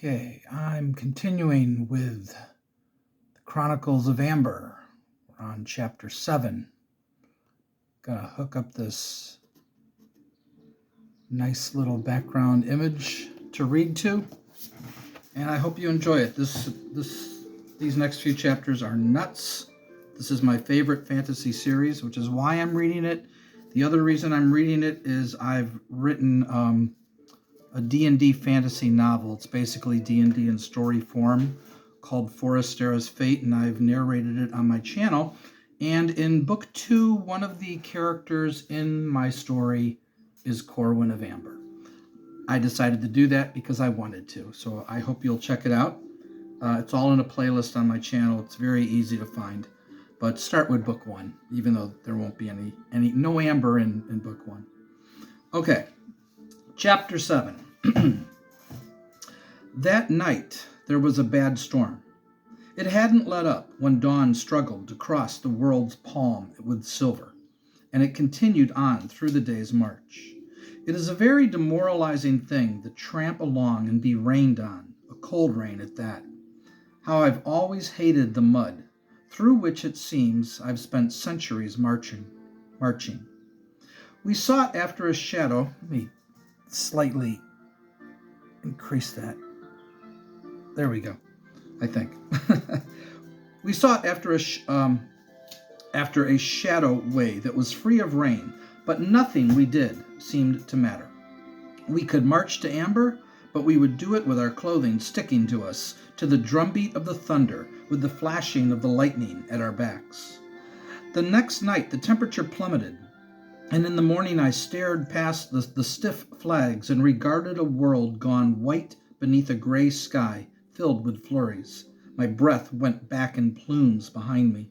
Okay, I'm continuing with the Chronicles of Amber. We're on chapter 7. Gonna hook up this nice little background image to read to, and I hope you enjoy it. These next few chapters are nuts. This is my favorite fantasy series, which is why I'm reading it. The other reason I'm reading it is I've written a D&D fantasy novel. It's basically D&D in story form called Forestera's Fate, and I've narrated it on my channel. And in book 2, one of the characters in my story is Corwin of Amber. I decided to do that because I wanted to, so I hope you'll check it out. It's all in a playlist on my channel. It's very easy to find. But start with book 1, even though there won't be no Amber in book 1. Okay, chapter 7. That night, there was a bad storm. It hadn't let up when dawn struggled to cross the world's palm with silver, and it continued on through the day's march. It is a very demoralizing thing to tramp along and be rained on, a cold rain at that. How I've always hated the mud, through which it seems I've spent centuries marching. We sought after a shadow. Let me slightly increase that. There we go, I think. We sought after a shadow way that was free of rain, but nothing we did seemed to matter. We could march to Amber, but we would do it with our clothing sticking to us, to the drumbeat of the thunder, with the flashing of the lightning at our backs. The next night the temperature plummeted, and in the morning I stared past the stiff flags and regarded a world gone white beneath a gray sky filled with flurries. My breath went back in plumes behind me.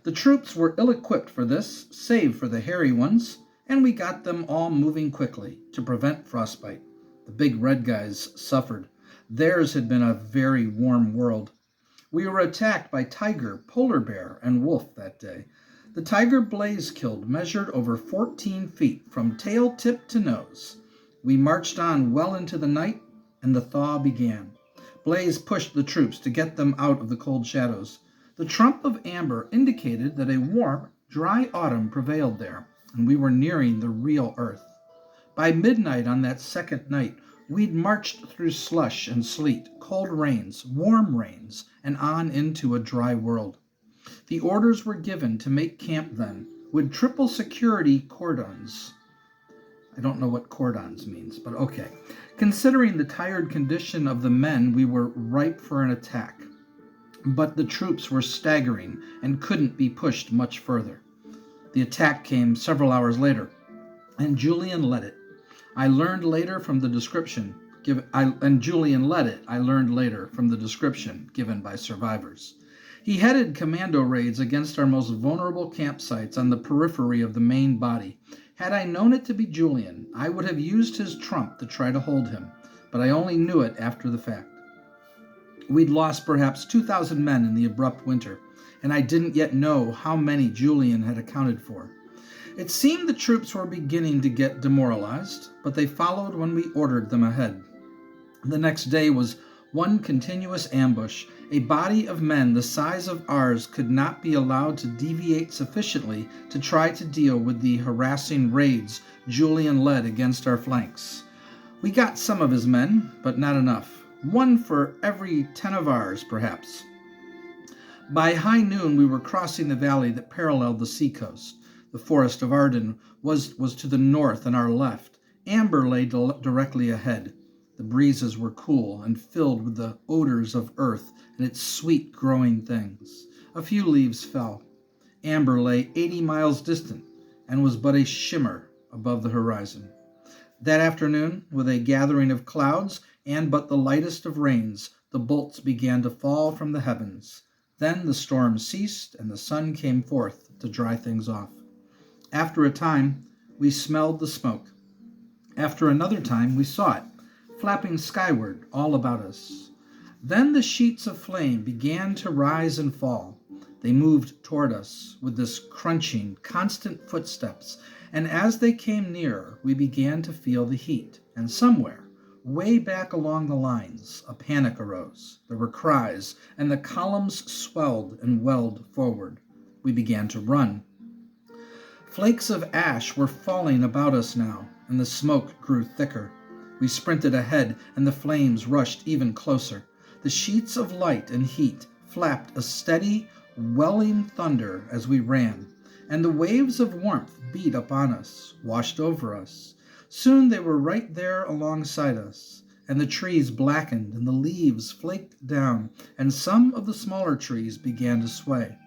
The troops were ill-equipped for this, save for the hairy ones, and we got them all moving quickly to prevent frostbite. The big red guys suffered. Theirs had been a very warm world. We were attacked by tiger, polar bear, and wolf that day. The tiger Blaze killed measured over 14 feet from tail tip to nose. We marched on well into the night, and the thaw began. Blaze pushed the troops to get them out of the cold shadows. The trump of amber indicated that a warm, dry autumn prevailed there, and we were nearing the real earth. By midnight on that second night, we'd marched through slush and sleet, cold rains, warm rains, and on into a dry world. The orders were given to make camp then, with triple security cordons. I don't know what cordons means, but okay. Considering the tired condition of the men, we were ripe for an attack. But the troops were staggering and couldn't be pushed much further. The attack came several hours later, and Julian led it. I learned later from the description given by survivors. He headed commando raids against our most vulnerable campsites on the periphery of the main body. Had I known it to be Julian, I would have used his trump to try to hold him, but I only knew it after the fact. We'd lost perhaps 2,000 men in the abrupt winter, and I didn't yet know how many Julian had accounted for. It seemed the troops were beginning to get demoralized, but they followed when we ordered them ahead. The next day was one continuous ambush. A body of men the size of ours could not be allowed to deviate sufficiently to try to deal with the harassing raids Julian led against our flanks. We got some of his men, but not enough. One for every 10 of ours, perhaps. By high noon we were crossing the valley that paralleled the seacoast. The forest of Arden was to the north and our left. Amber lay directly ahead. The breezes were cool and filled with the odors of earth and its sweet growing things. A few leaves fell. Amber lay 80 miles distant and was but a shimmer above the horizon. That afternoon, with a gathering of clouds and but the lightest of rains, the bolts began to fall from the heavens. Then the storm ceased and the sun came forth to dry things off. After a time, we smelled the smoke. After another time, we saw it, flapping skyward all about us. Then the sheets of flame began to rise and fall. They moved toward us with this crunching, constant footsteps, and as they came nearer, we began to feel the heat, and somewhere, Way back along the lines, a panic arose. There were cries, and the columns swelled and welled forward. We began to run. Flakes of ash were falling about us now, and the smoke grew thicker. We sprinted ahead, and the flames rushed even closer. The sheets of light and heat flapped a steady, welling thunder as we ran, and the waves of warmth beat upon us, washed over us. Soon they were right there alongside us, and the trees blackened, and the leaves flaked down, and some of the smaller trees began to sway.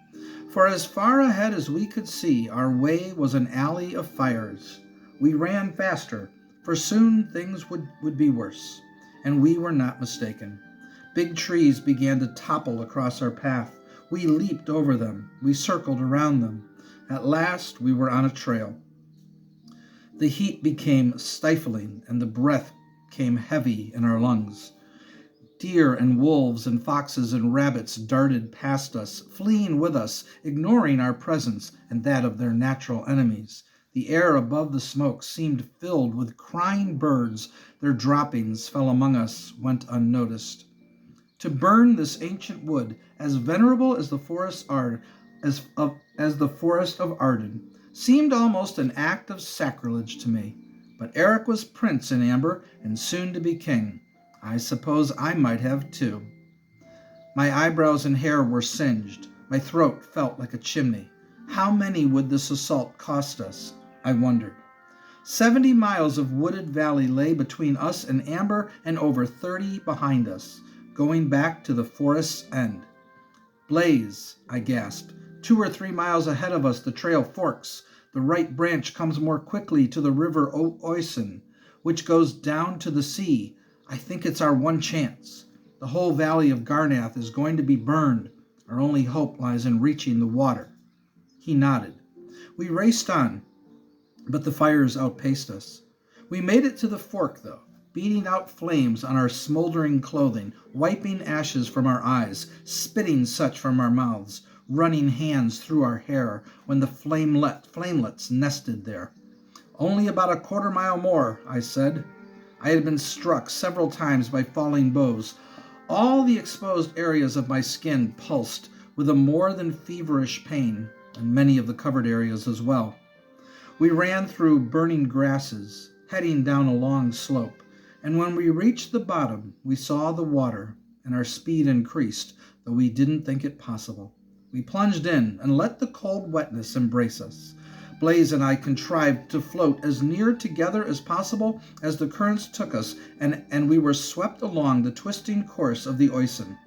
For as far ahead as we could see, our way was an alley of fires. We ran faster, for soon things would be worse, and we were not mistaken. Big trees began to topple across our path. We leaped over them. We circled around them. At last, we were on a trail. The heat became stifling, and the breath came heavy in our lungs. Deer and wolves and foxes and rabbits darted past us, fleeing with us, ignoring our presence and that of their natural enemies. The air above the smoke seemed filled with crying birds. Their droppings fell among us, went unnoticed. To burn this ancient wood, as venerable as the forest of Arden, seemed almost an act of sacrilege to me. But Eric was prince in Amber and soon to be king. I suppose I might have too. My eyebrows and hair were singed. My throat felt like a chimney. How many would this assault cost us? I wondered. 70 miles of wooded valley lay between us and Amber, and over 30 behind us, going back to the forest's end. Blaze, I gasped. 2 or 3 miles ahead of us the trail forks. The right branch comes more quickly to the river Oisen, which goes down to the sea. I think it's our one chance. The whole valley of Garnath is going to be burned. Our only hope lies in reaching the water. He nodded. We raced on, but the fires outpaced us. We made it to the fork, though, beating out flames on our smoldering clothing, wiping ashes from our eyes, spitting such from our mouths, running hands through our hair when the flamelets nested there. Only about a quarter mile more, I said. I had been struck several times by falling boughs. All the exposed areas of my skin pulsed with a more than feverish pain, and many of the covered areas as well. We ran through burning grasses, heading down a long slope, and when we reached the bottom, we saw the water, and our speed increased, though we didn't think it possible. We plunged in and let the cold wetness embrace us. Blaze and I contrived to float as near together as possible as the currents took us, and we were swept along the twisting course of the Oisen.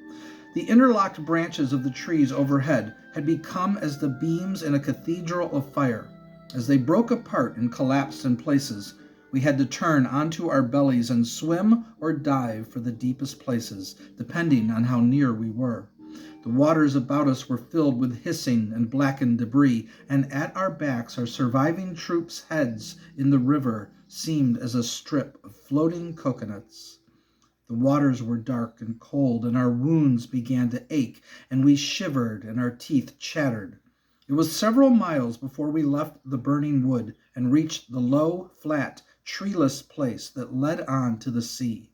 The interlocked branches of the trees overhead had become as the beams in a cathedral of fire. As they broke apart and collapsed in places, we had to turn onto our bellies and swim or dive for the deepest places, depending on how near we were. The waters about us were filled with hissing and blackened debris, and at our backs our surviving troops' heads in the river seemed as a strip of floating coconuts. The waters were dark and cold, and our wounds began to ache, and we shivered and our teeth chattered. It was several miles before we left the burning wood and reached the low, flat, treeless place that led on to the sea.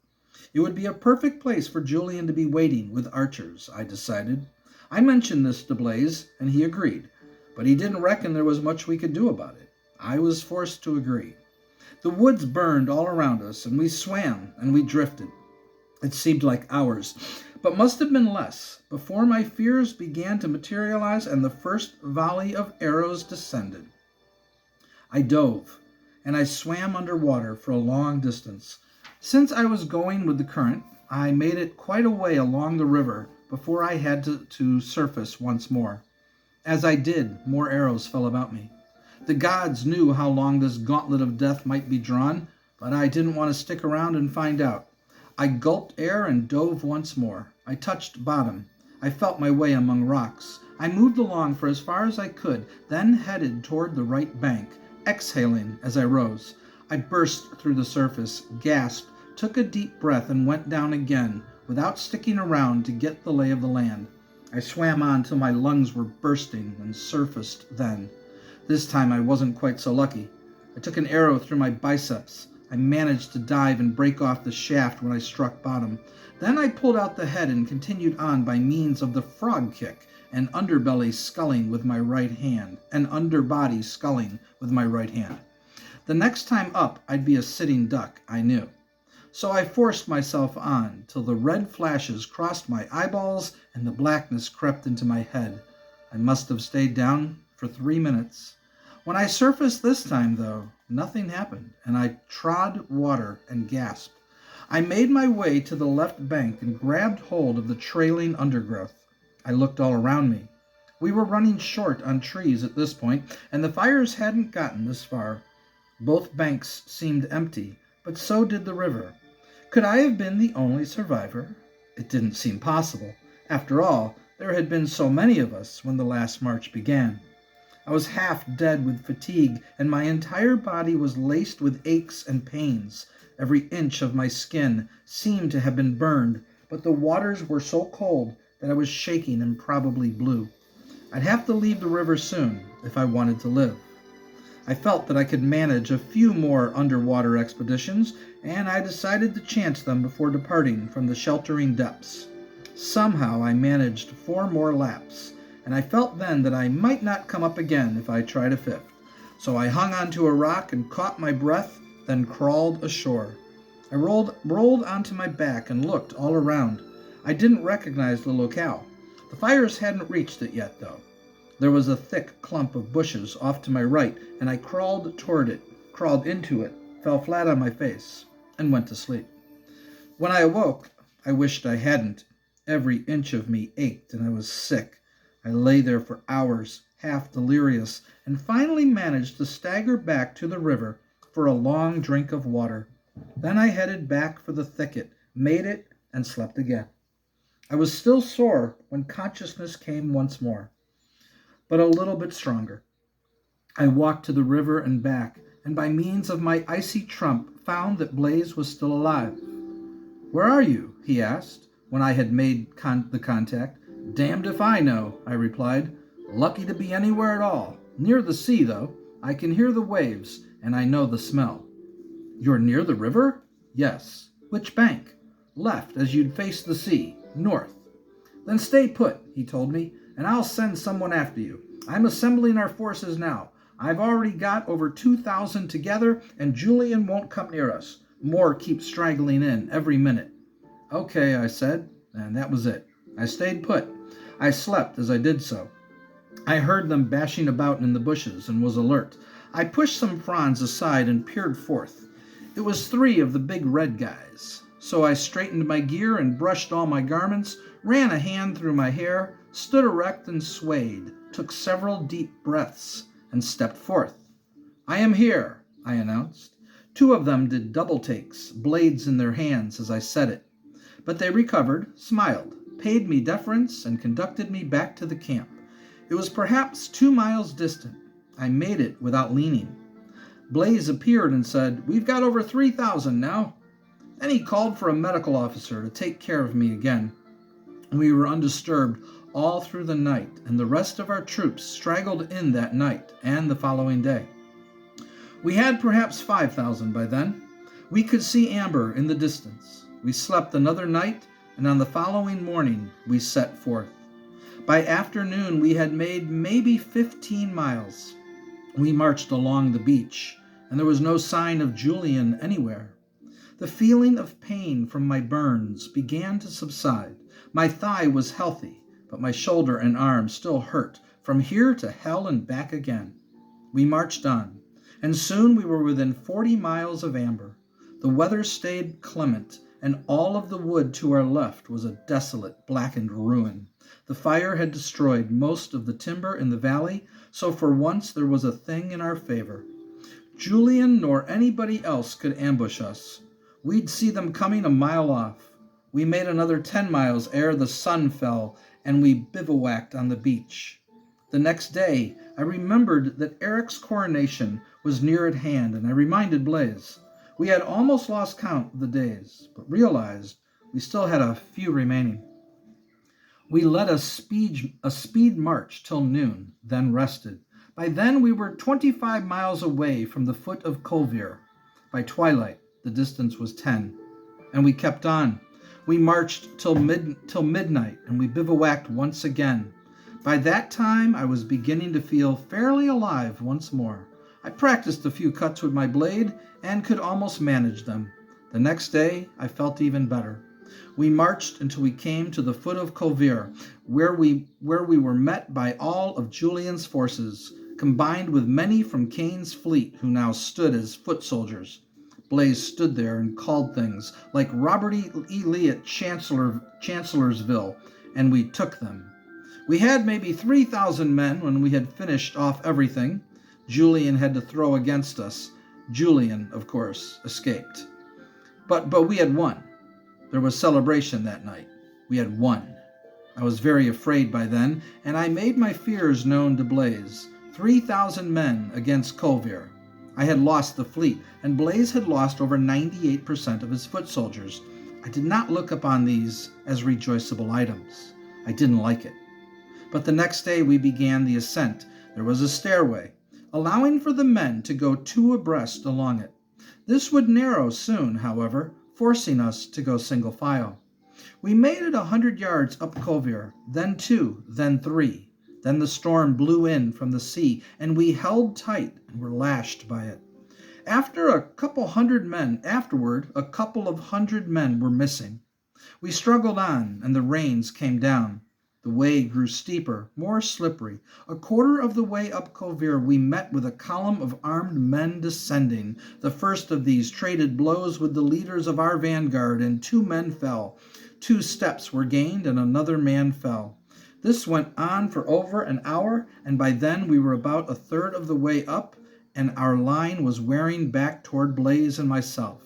It would be a perfect place for Julian to be waiting with archers, I decided. I mentioned this to Blaze, and he agreed, but he didn't reckon there was much we could do about it. I was forced to agree. The woods burned all around us, and we swam and we drifted. It seemed like hours, but must have been less, before my fears began to materialize and the first volley of arrows descended. I dove, and I swam underwater for a long distance. Since I was going with the current, I made it quite a way along the river before I had to surface once more. As I did, more arrows fell about me. The gods knew how long this gauntlet of death might be drawn, but I didn't want to stick around and find out. I gulped air and dove once more. I touched bottom. I felt my way among rocks. I moved along for as far as I could, then headed toward the right bank, exhaling as I rose. I burst through the surface, gasped, took a deep breath, and went down again, without sticking around to get the lay of the land. I swam on till my lungs were bursting and surfaced then. This time I wasn't quite so lucky. I took an arrow through my biceps. I managed to dive and break off the shaft when I struck bottom. Then I pulled out the head and continued on by means of the frog kick and underbelly sculling with my right hand, and underbody sculling with my right hand. The next time up, I'd be a sitting duck, I knew. So I forced myself on till the red flashes crossed my eyeballs and the blackness crept into my head. I must have stayed down for 3 minutes. When I surfaced this time, though, nothing happened, and I trod water and gasped. I made my way to the left bank and grabbed hold of the trailing undergrowth. I looked all around me. We were running short on trees at this point, and the fires hadn't gotten this far. Both banks seemed empty, but so did the river. Could I have been the only survivor? It didn't seem possible. After all, there had been so many of us when the last march began. I was half dead with fatigue, and my entire body was laced with aches and pains. Every inch of my skin seemed to have been burned, but the waters were so cold that I was shaking and probably blue. I'd have to leave the river soon if I wanted to live. I felt that I could manage a few more underwater expeditions, and I decided to chance them before departing from the sheltering depths. Somehow I managed 4 more laps, and I felt then that I might not come up again if I tried a 5th. So I hung onto a rock and caught my breath, then crawled ashore. I rolled onto my back and looked all around. I didn't recognize the locale. The fires hadn't reached it yet, though. There was a thick clump of bushes off to my right, and I crawled toward it, crawled into it, fell flat on my face, and went to sleep. When I awoke, I wished I hadn't. Every inch of me ached, and I was sick. I lay there for hours, half delirious, and finally managed to stagger back to the river for a long drink of water. Then I headed back for the thicket, made it, and slept again. I was still sore when consciousness came once more, but a little bit stronger. I walked to the river and back, and by means of my icy trump found that Blaze was still alive. "Where are you?" he asked, when I had made the contact. "Damned if I know," I replied. "Lucky to be anywhere at all. Near the sea, though. I can hear the waves, and I know the smell." "You're near the river?" "Yes." "Which bank?" "Left, as you'd face the sea. North." "Then stay put," he told me, "and I'll send someone after you. I'm assembling our forces now. I've already got over 2,000 together, and Julian won't come near us. More keep straggling in every minute." "Okay," I said, and that was it. I stayed put. I slept as I did so. I heard them bashing about in the bushes and was alert. I pushed some fronds aside and peered forth. It was 3 of the big red guys. So I straightened my gear and brushed all my garments, ran a hand through my hair, stood erect and swayed, took several deep breaths, and stepped forth. "I am here," I announced. 2 of them did double takes, blades in their hands as I said it. But they recovered, smiled, paid me deference, and conducted me back to the camp. It was perhaps 2 miles distant. I made it without leaning. Blaze appeared and said, "We've got over 3,000 now." Then he called for a medical officer to take care of me again. We were undisturbed all through the night, and the rest of our troops straggled in that night and the following day. We had perhaps 5,000 by then. We could see Amber in the distance. We slept another night, and on the following morning we set forth. By afternoon we had made maybe 15 miles. We marched along the beach, and there was no sign of Julian anywhere. The feeling of pain from my burns began to subside. My thigh was healthy, but my shoulder and arm still hurt, from here to hell and back again. We marched on, and soon we were within 40 miles of Amber. The weather stayed clement, and all of the wood to our left was a desolate, blackened ruin. The fire had destroyed most of the timber in the valley, so for once there was a thing in our favor. Julian nor anybody else could ambush us. We'd see them coming a mile off. We made another 10 miles ere the sun fell, and we bivouacked on the beach. The next day, I remembered that Eric's coronation was near at hand, and I reminded Blaze. We had almost lost count of the days, but realized we still had a few remaining. We led a speed march till noon, then rested. By then we were 25 miles away from the foot of Colvire. By twilight, The distance was 10. And we kept on. We marched till midnight, and we bivouacked once again. By that time, I was beginning to feel fairly alive once more. I practiced a few cuts with my blade and could almost manage them. The next day, I felt even better. We marched until we came to the foot of Kovir, where we were met by all of Julian's forces, combined with many from Cain's fleet, who now stood as foot soldiers. Blaze stood there and called things like Robert E. Lee at Chancellorsville, and we took them. We had maybe 3,000 men when we had finished off everything. Julian had to throw against us. Julian, of course, escaped. But we had won. There was celebration that night. We had won. I was very afraid by then, and I made my fears known to Blaze. 3,000 men against Kovir. I had lost the fleet, and Blaze had lost over 98% of his foot soldiers. I did not look upon these as rejoiceable items. I didn't like it. But the next day we began the ascent. There was a stairway, allowing for the men to go two abreast along it. This would narrow soon, however, forcing us to go single file. We made it 100 yards up Kovir, then 2, then 3. Then the storm blew in from the sea, and we held tight and were lashed by it. Afterward, a couple of hundred men were missing. We struggled on, and the rains came down. The way grew steeper, more slippery. A quarter of the way up Kovir, we met with a column of armed men descending. The first of these traded blows with the leaders of our vanguard, and 2 men fell. 2 steps were gained, and another man fell. This went on for over an hour, and by then we were about a third of the way up, and our line was wearing back toward Blaze and myself.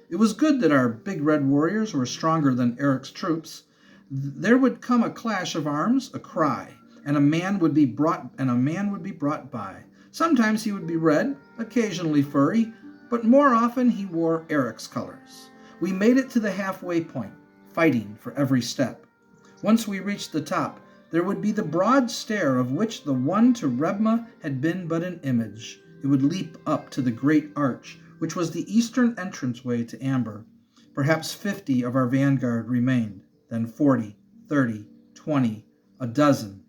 It was good that our big red warriors were stronger than Eric's troops. There would come a clash of arms, a cry, and a man would be brought by. Sometimes he would be red, occasionally furry, but more often he wore Eric's colors. We made it to the halfway point, fighting for every step. Once we reached the top, there would be the broad stair of which the one to Rebma had been but an image. It would leap up to the great arch, which was the eastern entranceway to Amber. Perhaps 50 of our vanguard remained, then 40, 30, 20, a dozen.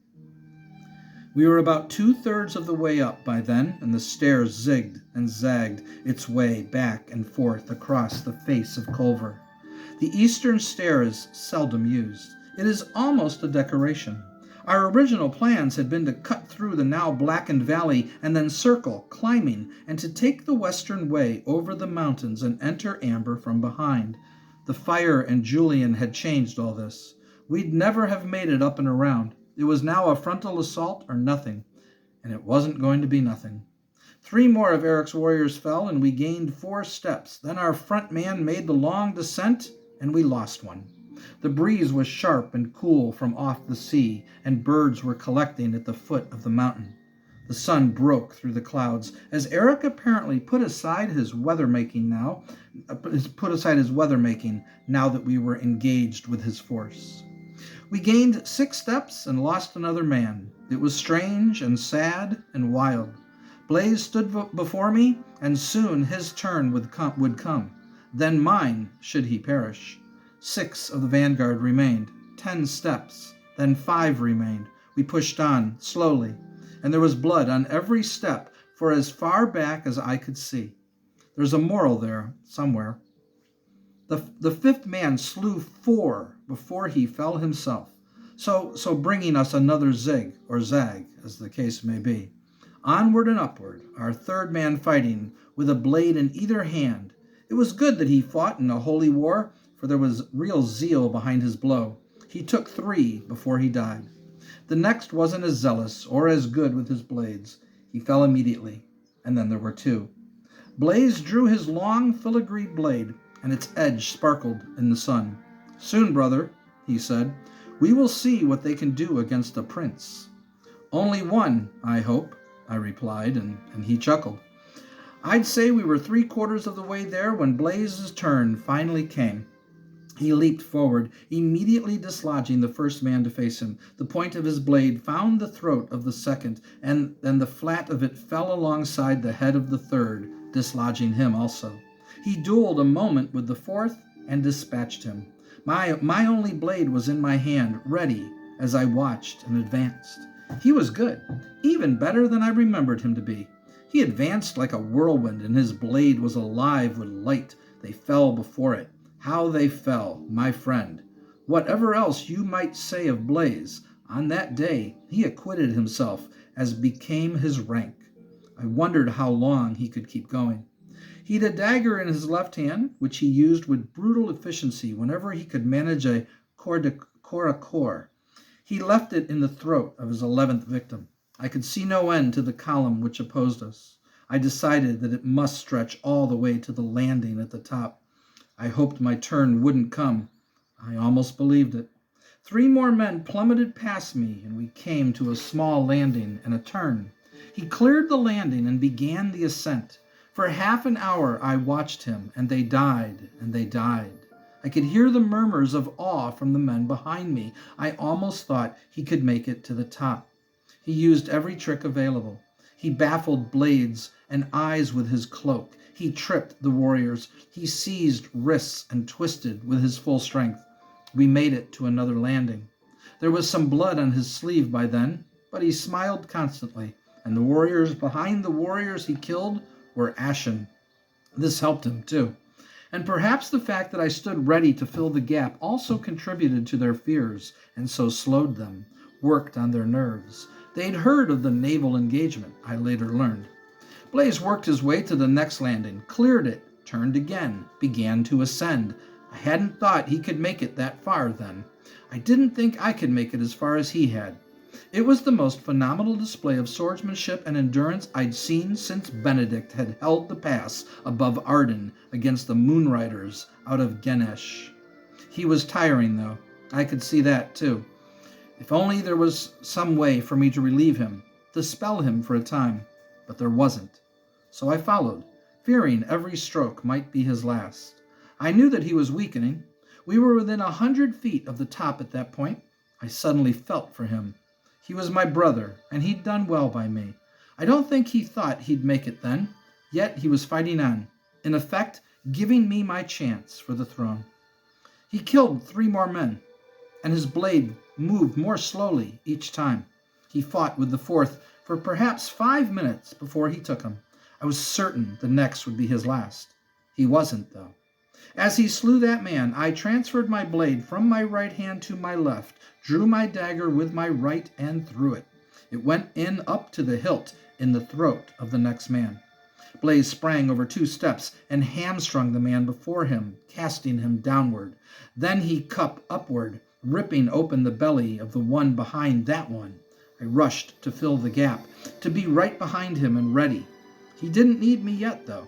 We were about 2/3 of the way up by then, and the stair zigged and zagged its way back and forth across the face of Culver. The eastern stair is seldom used. It is almost a decoration. Our original plans had been to cut through the now blackened valley and then circle, climbing, and to take the western way over the mountains and enter Amber from behind. The fire and Julian had changed all this. We'd never have made it up and around. It was now a frontal assault or nothing, and it wasn't going to be nothing. 3 more of Eric's warriors fell, and we gained 4 steps. Then our front man made the long descent, and we lost one. The breeze was sharp and cool from off the sea, and birds were collecting at the foot of the mountain. The sun broke through the clouds, as Eric apparently put aside his weather-making now that we were engaged with his force. We gained 6 steps and lost another man. It was strange and sad and wild. Blaze stood before me, and soon his turn would come. Then mine, should he perish. 6 of the vanguard remained. 10 steps. Then 5 remained. We pushed on, slowly, and there was blood on every step for as far back as I could see. There's a moral there, somewhere. The 5th man slew 4 before he fell himself, so bringing us another zig, or zag, as the case may be. Onward and upward, our 3rd man fighting, with a blade in either hand. It was good that he fought in a holy war, for there was real zeal behind his blow. He took 3 before he died. The next wasn't as zealous or as good with his blades. He fell immediately, and then there were 2. Blaze drew his long filigreed blade, and its edge sparkled in the sun. "Soon, brother," he said, "we will see what they can do against a prince." "Only one, I hope," I replied, and he chuckled. I'd say we were 3/4 of the way there when Blaze's turn finally came. He leaped forward, immediately dislodging the first man to face him. The point of his blade found the throat of the second, and then the flat of it fell alongside the head of the third, dislodging him also. He dueled a moment with the fourth and dispatched him. My only blade was in my hand, ready, as I watched and advanced. He was good, even better than I remembered him to be. He advanced like a whirlwind, and his blade was alive with light. They fell before it. How they fell, my friend. Whatever else you might say of Blaze, on that day he acquitted himself as became his rank. I wondered how long he could keep going. He'd a dagger in his left hand, which he used with brutal efficiency whenever he could manage a corps. He left it in the throat of his 11th victim. I could see no end to the column which opposed us. I decided that it must stretch all the way to the landing at the top. I hoped my turn wouldn't come. I almost believed it. 3 more men plummeted past me, and we came to a small landing and a turn. He cleared the landing and began the ascent. For half an hour I watched him, and they died, and they died. I could hear the murmurs of awe from the men behind me. I almost thought he could make it to the top. He used every trick available. He baffled blades and eyes with his cloak. He tripped the warriors. He seized wrists and twisted with his full strength. We made it to another landing. There was some blood on his sleeve by then, but he smiled constantly, and the warriors behind the warriors he killed were ashen. This helped him, too. And perhaps the fact that I stood ready to fill the gap also contributed to their fears, and so slowed them, worked on their nerves. They'd heard of the naval engagement, I later learned. Blaze worked his way to the next landing, cleared it, turned again, began to ascend. I hadn't thought he could make it that far then. I didn't think I could make it as far as he had. It was the most phenomenal display of swordsmanship and endurance I'd seen since Benedict had held the pass above Arden against the Moonriders out of Ganesh. He was tiring, though. I could see that, too. If only there was some way for me to relieve him, to spell him for a time. But there wasn't. So I followed, fearing every stroke might be his last. I knew that he was weakening. We were within 100 feet of the top at that point. I suddenly felt for him. He was my brother, and he'd done well by me. I don't think he thought he'd make it then, yet he was fighting on, in effect, giving me my chance for the throne. He killed 3 more men, and his blade moved more slowly each time. He fought with the 4th for perhaps 5 minutes before he took him. I was certain the next would be his last. He wasn't, though. As he slew that man, I transferred my blade from my right hand to my left, drew my dagger with my right, and threw it. It went in up to the hilt in the throat of the next man. Blaze sprang over 2 steps and hamstrung the man before him, casting him downward. Then he cupped upward, ripping open the belly of the one behind that one. I rushed to fill the gap, to be right behind him and ready. He didn't need me yet, though.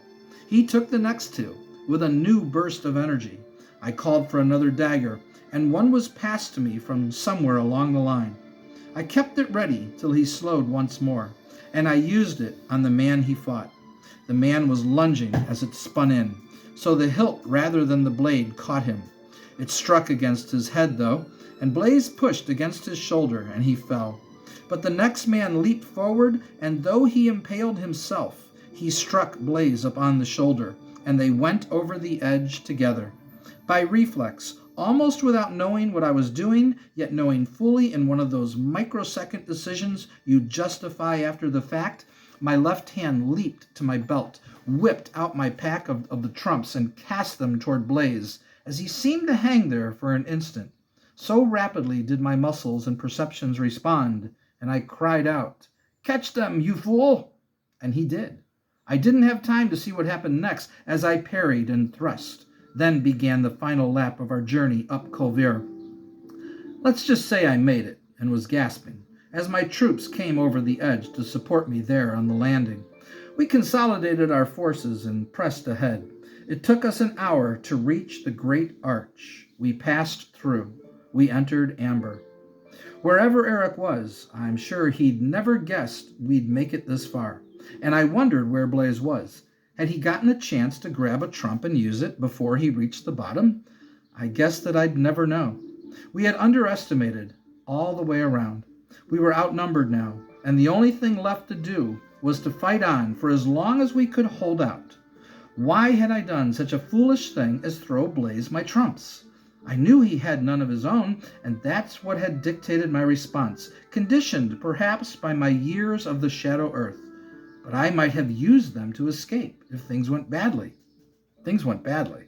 He took the next 2, with a new burst of energy. I called for another dagger, and one was passed to me from somewhere along the line. I kept it ready till he slowed once more, and I used it on the man he fought. The man was lunging as it spun in, so the hilt rather than the blade caught him. It struck against his head, though, and Blaze pushed against his shoulder, and he fell. But the next man leaped forward, and though he impaled himself, he struck Blaze upon the shoulder, and they went over the edge together. By reflex, almost without knowing what I was doing, yet knowing fully in one of those microsecond decisions you justify after the fact, my left hand leaped to my belt, whipped out my pack of the trumps, and cast them toward Blaze, as he seemed to hang there for an instant. So rapidly did my muscles and perceptions respond, and I cried out, "Catch them, you fool!" And he did. I didn't have time to see what happened next, as I parried and thrust. Then began the final lap of our journey up Colvire. Let's just say I made it, and was gasping, as my troops came over the edge to support me there on the landing. We consolidated our forces and pressed ahead. It took us an hour to reach the great arch. We passed through. We entered Amber. Wherever Eric was, I'm sure he'd never guessed we'd make it this far. And I wondered where Blaze was. Had he gotten a chance to grab a trump and use it before he reached the bottom? I guess that I'd never know. We had underestimated all the way around. We were outnumbered now, and the only thing left to do was to fight on for as long as we could hold out. Why had I done such a foolish thing as throw Blaze my trumps? I knew he had none of his own, and that's what had dictated my response, conditioned perhaps by my years of the Shadow Earth. But I might have used them to escape if things went badly. Things went badly.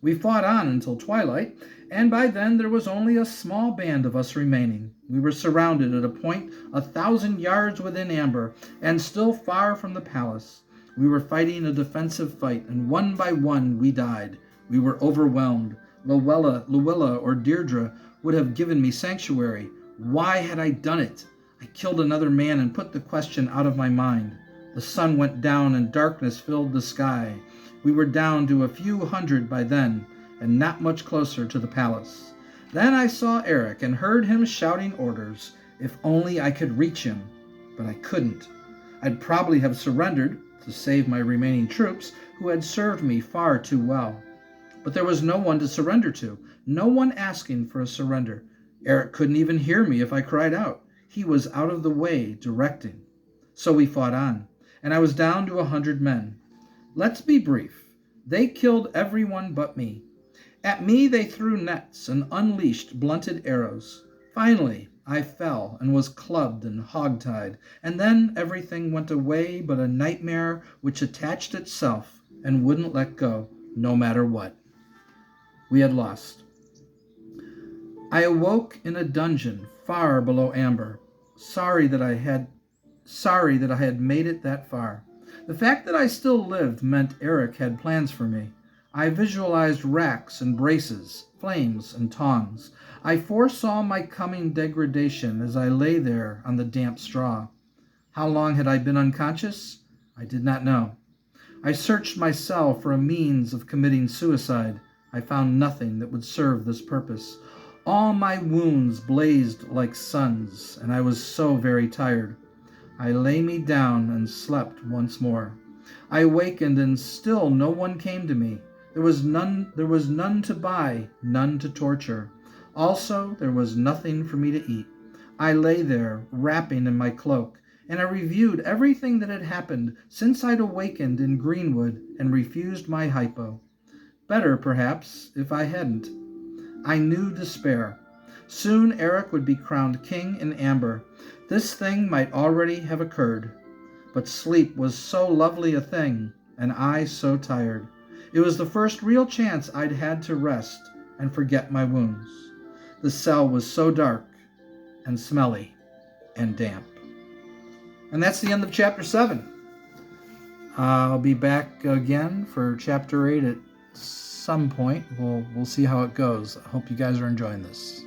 We fought on until twilight, and by then there was only a small band of us remaining. We were surrounded at a point 1,000 yards within Amber, and still far from the palace. We were fighting a defensive fight, and one by one we died. We were overwhelmed. Luella, or Deirdre would have given me sanctuary. Why had I done it? I killed another man and put the question out of my mind. The sun went down and darkness filled the sky. We were down to a few hundred by then, and not much closer to the palace. Then I saw Eric and heard him shouting orders. If only I could reach him. But I couldn't. I'd probably have surrendered to save my remaining troops, who had served me far too well. But there was no one to surrender to, no one asking for a surrender. Eric couldn't even hear me if I cried out. He was out of the way, directing. So we fought on, and I was down to 100 men. Let's be brief. They killed everyone but me. At me they threw nets and unleashed blunted arrows. Finally, I fell and was clubbed and hogtied, and then everything went away but a nightmare which attached itself and wouldn't let go, no matter what. We had lost. I awoke in a dungeon far below Amber, sorry that I had made it that far. The fact that I still lived meant Eric had plans for me. I visualized racks and braces, flames and tongs. I foresaw my coming degradation as I lay there on the damp straw. How long had I been unconscious? I did not know. I searched my cell for a means of committing suicide. I found nothing that would serve this purpose. All my wounds blazed like suns, and I was so very tired. I lay me down and slept once more. I awakened, and still no one came to me. There was none to buy, none to torture. Also, there was nothing for me to eat. I lay there, wrapping in my cloak, and I reviewed everything that had happened since I'd awakened in Greenwood and refused my hypo. Better, perhaps, if I hadn't. I knew despair. Soon Eric would be crowned king in Amber. This thing might already have occurred. But sleep was so lovely a thing, and I so tired. It was the first real chance I'd had to rest and forget my wounds. The cell was so dark and smelly and damp. And that's the end of chapter 7. I'll be back again for chapter 8 at some point. We'll see how it goes. I hope you guys are enjoying this.